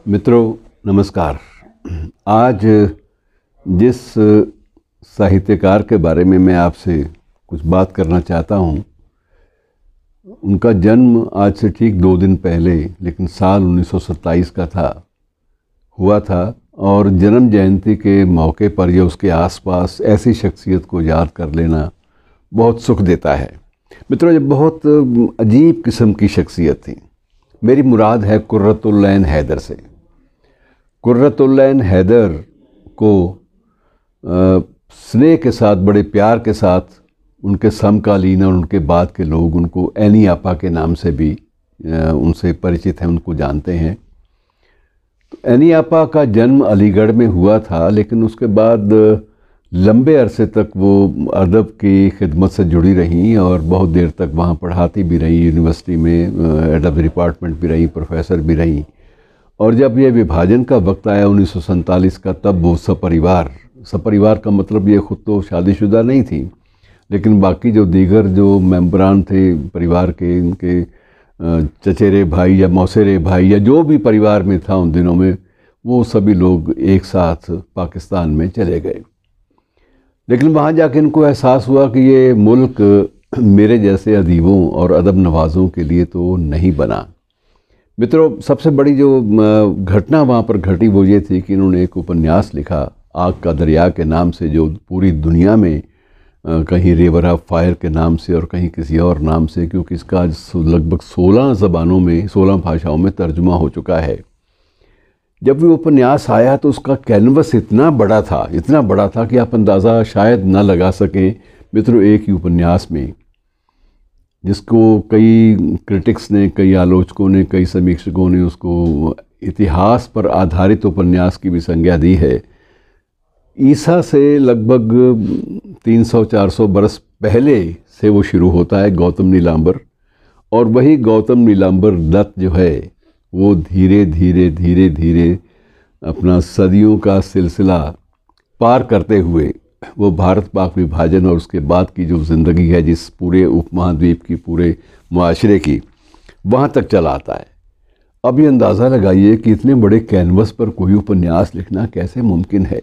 मित्रों नमस्कार। आज जिस साहित्यकार के बारे में मैं आपसे कुछ बात करना चाहता हूँ, उनका जन्म आज से ठीक 2 दिन पहले लेकिन साल 1927 का हुआ था। और जन्म जयंती के मौके पर या उसके आसपास ऐसी शख्सियत को याद कर लेना बहुत सुख देता है। मित्रों, ये बहुत अजीब किस्म की शख्सियत थी। मेरी मुराद है कुर्रतुल-ऐन हैदर से। कुर्रतुल-ऐन हैदर को स्नेह के साथ, बड़े प्यार के साथ उनके समकालीन और उनके बाद के लोग उनको ऐनी आपा के नाम से भी उनसे परिचित हैं, उनको जानते हैं। तो ऐनी आपा का जन्म अलीगढ़ में हुआ था, लेकिन उसके बाद लंबे अरसे तक वो अदब की खिदमत से जुड़ी रहीं और बहुत देर तक वहाँ पढ़ाती भी रहीं, यूनिवर्सिटी में अदब डिपार्टमेंट भी रहीं, प्रोफेसर भी रहीं। और जब ये विभाजन का वक्त आया 1947 का, तब वो सपरिवार का मतलब ये खुद तो शादीशुदा नहीं थी, लेकिन बाकी जो दीगर जो मेंबरान थे परिवार के, इनके चचेरे भाई या मौसेरे भाई या जो भी परिवार में था उन दिनों में, वो सभी लोग एक साथ पाकिस्तान में चले गए। लेकिन वहाँ जाके इनको एहसास हुआ कि ये मुल्क मेरे जैसे अदीबों और अदब नवाज़ों के लिए तो नहीं बना। मित्रों, सबसे बड़ी जो घटना वहाँ पर घटी वो ये थी कि इन्होंने एक उपन्यास लिखा आग का दरिया के नाम से, जो पूरी दुनिया में कहीं रिवर ऑफ फायर के नाम से और कहीं किसी और नाम से, क्योंकि इसका लगभग 16 ज़बानों में, 16 भाषाओं में तर्जुमा हो चुका है। जब वो उपन्यास आया तो उसका कैनवस इतना बड़ा था कि आप अंदाज़ा शायद न लगा सकें। मित्रों, एक ही उपन्यास में, जिसको कई क्रिटिक्स ने, कई आलोचकों ने, कई समीक्षकों ने उसको इतिहास पर आधारित उपन्यास की भी संज्ञा दी है। ईसा से लगभग 300-400 बरस पहले से वो शुरू होता है, गौतम नीलांबर। और वही गौतम नीलांबर दत्त जो है वो धीरे धीरे अपना सदियों का सिलसिला पार करते हुए वो भारत पाक विभाजन और उसके बाद की जो ज़िंदगी है, जिस पूरे उपमहाद्वीप की, पूरे मुआशरे की, वहाँ तक चला आता है। अब ये अंदाज़ा लगाइए कि इतने बड़े कैनवस पर कोई उपन्यास लिखना कैसे मुमकिन है।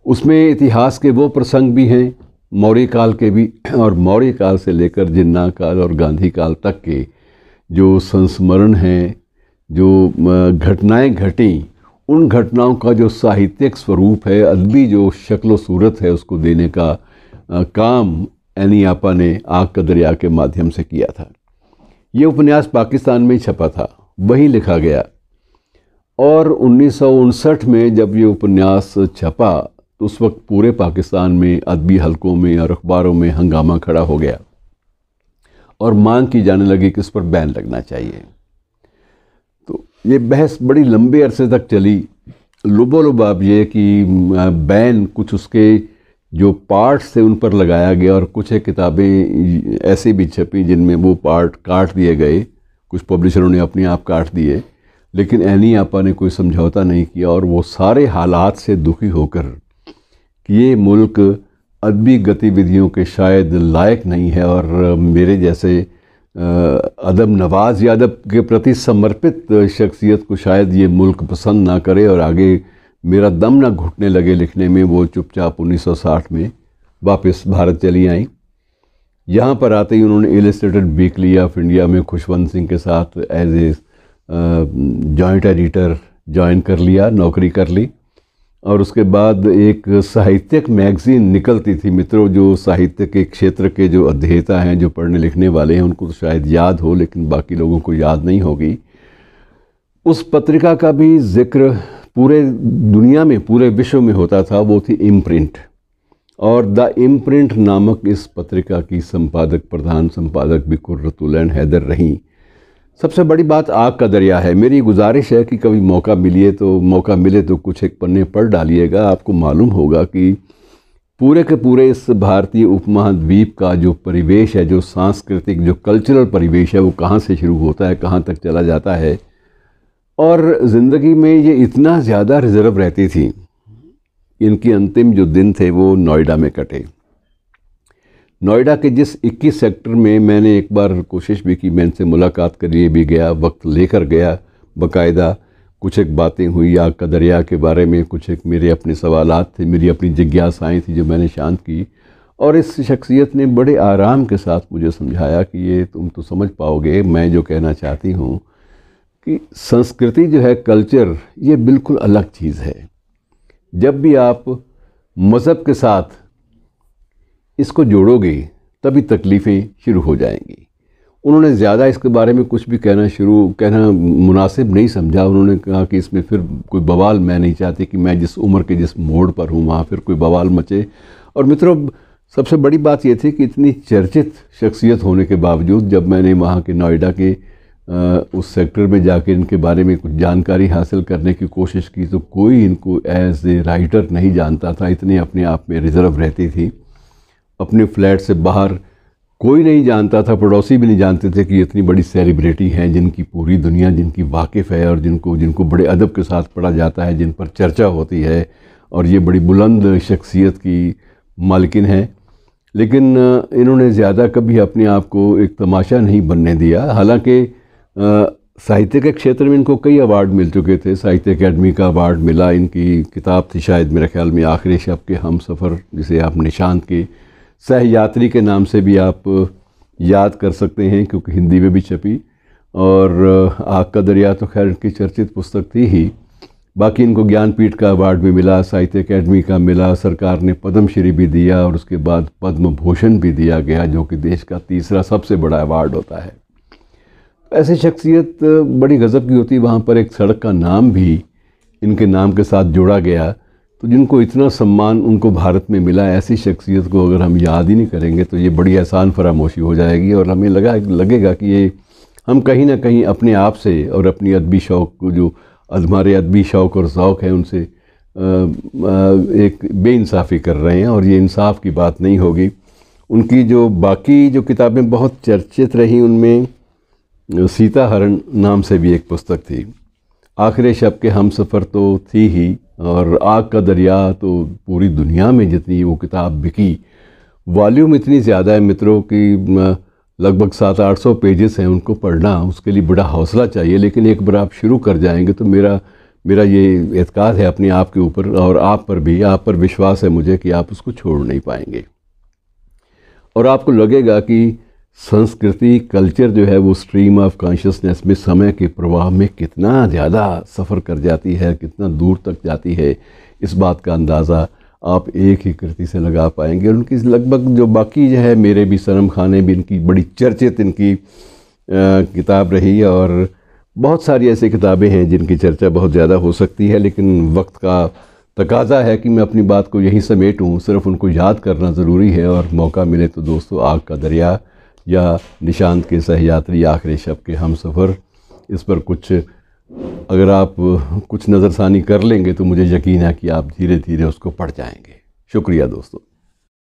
उसमें इतिहास के वो प्रसंग भी हैं, मौर्य काल के भी, और मौर्य काल से लेकर जिन्ना काल और गांधी काल तक के जो संस्मरण हैं, जो घटनाएं घटी, उन घटनाओं का जो साहित्यिक स्वरूप है, अदबी जो शक्ल सूरत है, उसको देने का काम ऐनी आपा ने आग का दरिया के माध्यम से किया था। ये उपन्यास पाकिस्तान में छपा था, वहीं लिखा गया। और 1959 में जब ये उपन्यास छपा तो उस वक्त पूरे पाकिस्तान में अदबी हलकों में और अखबारों में हंगामा खड़ा हो गया और मांग की जाने लगी कि इस पर बैन लगना चाहिए। तो ये बहस बड़ी लंबे अरसे तक चली। लुबोलुबाब ये कि बैन कुछ उसके जो पार्ट्स थे उन पर लगाया गया, और कुछ एक किताबें ऐसी भी छपी जिनमें वो पार्ट काट दिए गए, कुछ पब्लिशरों ने अपने आप काट दिए, लेकिन ऐनी आपा ने कोई समझौता नहीं किया। और वो सारे हालात से दुखी होकर कि ये मुल्क अदबी गतिविधियों के शायद लायक नहीं है और मेरे जैसे अदब नवाज या अदब के प्रति समर्पित शख्सियत को शायद ये मुल्क पसंद ना करे और आगे मेरा दम ना घुटने लगे लिखने में, वो चुपचाप 1960 में वापस भारत चली आई। यहाँ पर आते ही उन्होंने इलस्ट्रेटेड वीकली ऑफ इंडिया में खुशवंत सिंह के साथ as a joint editor join कर लिया, नौकरी कर ली। और उसके बाद एक साहित्यिक मैगज़ीन निकलती थी। मित्रों, जो साहित्य के क्षेत्र के जो अध्येता हैं, जो पढ़ने लिखने वाले हैं, उनको तो शायद याद हो, लेकिन बाकी लोगों को याद नहीं होगी। उस पत्रिका का भी जिक्र पूरे दुनिया में, पूरे विश्व में होता था। वो थी इम्प्रिंट, और द इम्प्रिंट नामक इस पत्रिका की संपादक, प्रधान संपादक भी कुर्रतुल-ऐन हैदर रहीं। सबसे बड़ी बात आग का दरिया है। मेरी गुजारिश है कि कभी मौका मिले तो कुछ एक पन्ने पढ़ डालिएगा। आपको मालूम होगा कि पूरे के पूरे इस भारतीय उपमहाद्वीप का जो परिवेश है, जो सांस्कृतिक, जो कल्चरल परिवेश है, वो कहाँ से शुरू होता है, कहाँ तक चला जाता है। और ज़िंदगी में ये इतना ज़्यादा रिजर्व रहती थी, इनके अंतिम जो दिन थे वो नोएडा में कटे। नोएडा के जिस 21 सेक्टर में मैंने एक बार कोशिश भी की, मैं इनसे मुलाकात के लिए भी गया, वक्त लेकर गया, बाकायदा कुछ एक बातें हुई आग का दरिया के बारे में, कुछ एक मेरे अपने सवालात थे, मेरी अपनी जिज्ञासाएँ थी जो मैंने शांत की। और इस शख्सियत ने बड़े आराम के साथ मुझे समझाया कि ये तुम तो समझ पाओगे मैं जो कहना चाहती हूँ कि संस्कृति जो है, कल्चर, ये बिल्कुल अलग चीज़ है। जब भी आप मज़हब के साथ इसको जोड़ोगे तभी तकलीफ़ें शुरू हो जाएंगी। उन्होंने ज़्यादा इसके बारे में कुछ भी कहना मुनासिब नहीं समझा। उन्होंने कहा कि इसमें फिर कोई बवाल, मैं नहीं चाहती कि मैं जिस उम्र के जिस मोड़ पर हूँ वहाँ फिर कोई बवाल मचे। और मित्रों, सबसे बड़ी बात ये थी कि इतनी चर्चित शख्सियत होने के बावजूद जब मैंने वहाँ के नोएडा के उस सेक्टर में जाके इनके बारे में कुछ जानकारी हासिल करने की कोशिश की तो कोई इनको एज ए राइटर नहीं जानता था। इतने अपने आप में रिज़र्व रहती थी। अपने फ्लैट से बाहर कोई नहीं जानता था, पड़ोसी भी नहीं जानते थे कि इतनी बड़ी सेलिब्रिटी हैं जिनकी पूरी दुनिया जिनकी वाकिफ़ है और जिनको बड़े अदब के साथ पढ़ा जाता है, जिन पर चर्चा होती है, और ये बड़ी बुलंद शख्सियत की मालकिन है। लेकिन इन्होंने ज़्यादा कभी अपने आप को एक तमाशा नहीं बनने दिया। हालांकि साहित्य के क्षेत्र में इनको कई अवार्ड मिल चुके थे। साहित्य अकेडमी का अवार्ड मिला। इनकी किताब थी शायद मेरे ख्याल में आखिरी शब के हम सफ़र, जिसे आप निशांत के सहयात्री के नाम से भी आप याद कर सकते हैं क्योंकि हिंदी में भी छपी। और आग का दरिया तो खैर इनकी चर्चित पुस्तक थी ही। बाकी इनको ज्ञानपीठ का अवार्ड भी मिला, साहित्य अकेडमी का मिला, सरकार ने पद्मश्री भी दिया और उसके बाद पद्म भूषण भी दिया गया, जो कि देश का तीसरा सबसे बड़ा अवार्ड होता है। ऐसी शख्सियत बड़ी गज़ब की होती। वहाँ पर एक सड़क का नाम भी इनके नाम के साथ जोड़ा गया। तो जिनको इतना सम्मान उनको भारत में मिला, ऐसी शख्सियत को अगर हम याद ही नहीं करेंगे तो ये बड़ी आसान फरामोशी हो जाएगी और हमें लगेगा कि ये हम कहीं ना कहीं अपने आप से और अपनी अदबी शौक़ को, जो हमारे अदबी शौक़ और ज़ौक़ है, उनसे एक बेइंसाफ़ी कर रहे हैं और ये इंसाफ की बात नहीं होगी। उनकी जो बाकी जो किताबें बहुत चर्चित रहीं, उनमें सीता हरण नाम से भी एक पुस्तक थी। आखिरी शब के हम सफ़र तो थी ही, और आग का दरिया तो पूरी दुनिया में जितनी वो किताब बिकी, वॉल्यूम इतनी ज़्यादा है मित्रों कि लगभग 700-800 पेजेस हैं। उनको पढ़ना, उसके लिए बड़ा हौसला चाहिए। लेकिन एक बार आप शुरू कर जाएंगे तो मेरा ये एतकाद है अपने आप के ऊपर और आप पर भी, आप पर विश्वास है मुझे कि आप उसको छोड़ नहीं पाएंगे। और आपको लगेगा कि संस्कृति, कल्चर जो है वो स्ट्रीम ऑफ कॉन्शियसनेस में समय के प्रवाह में कितना ज़्यादा सफ़र कर जाती है, कितना दूर तक जाती है, इस बात का अंदाज़ा आप एक ही कृति से लगा पाएंगे। और उनकी लगभग जो बाकी जो है, मेरे भी सनम खाने भी इनकी बड़ी चर्चित इनकी किताब रही। और बहुत सारी ऐसी किताबें हैं जिनकी चर्चा बहुत ज़्यादा हो सकती है, लेकिन वक्त का तकाज़ा है कि मैं अपनी बात को यहीं समेटूं। सिर्फ उनको याद करना ज़रूरी है और मौका मिले तो दोस्तों, आग का दरिया या निशांत के सहयात्री आखिरी शब के हम सफ़र, इस पर कुछ अगर आप कुछ नज़रसानी कर लेंगे तो मुझे यकीन है कि आप धीरे धीरे उसको पढ़ जाएंगे। शुक्रिया दोस्तों।